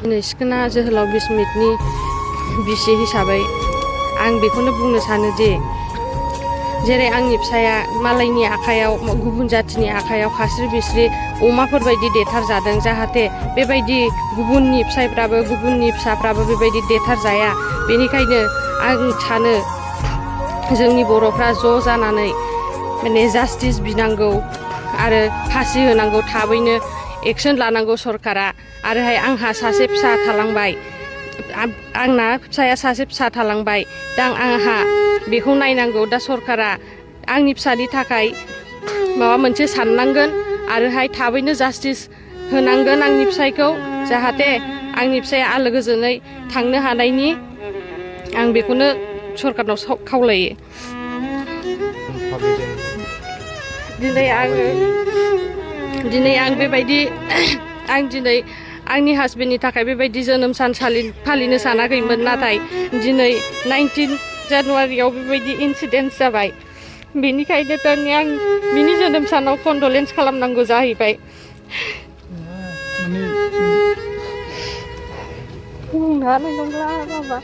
सिखोना जोहोलाव बिस्मितनि बिसि हिसाबै आं बेखौनो बुंनो सानो दि जेरै आंनि फिसाया मालायनि आखायाव गुबुन जाथिनि आखायाव खास्रि बिस्रि अमाफोरबायदि देथारजादों जाहाथे बेबायदि गुबुननि फिसायफ्राबो गुबुननि फिसाफ्राबो बेबायदि देथारजाया बेनिखायनो आं सानो जोंनि बर'फ्रा ज' जानानै माने जास्टिस बिनांगौ आरो फासि होनांगौ थाबैनो एक्सन लानांगौ सरकारा आरोहाय आंहा सासे फिसा थालांबाय आंना फिसाया सासे फिसा थालांबाय दा आंहा बेखौ नायनांगौ दा सरकारा आंनि फिसानि थाखाय माबा मोनसे साननांगोन आरोहाय थाबैनो जास्टिस होनांगोन आंनि फिसायखौ जाहाथे आंनि फिसाया आलो गोजोनै थांनो हानायनि आं बेखौनो सरकारनाव खावलायो दिनै आं बेबायदि आं दिनै आंनि हासबेन्डनि थाखाय बेबायदि जोनोम सान फालिनो सानाखैमोन नाथाय दिनै 19 जानुवारियाव बेबायदि इनसिडेन्ट जाबाय बेनिखायनो दिनै आं बिनि जोनोम सानाव कन्डलेन्स खालामनांगौ जाहैबाय बुंनो हानाय नंला माबा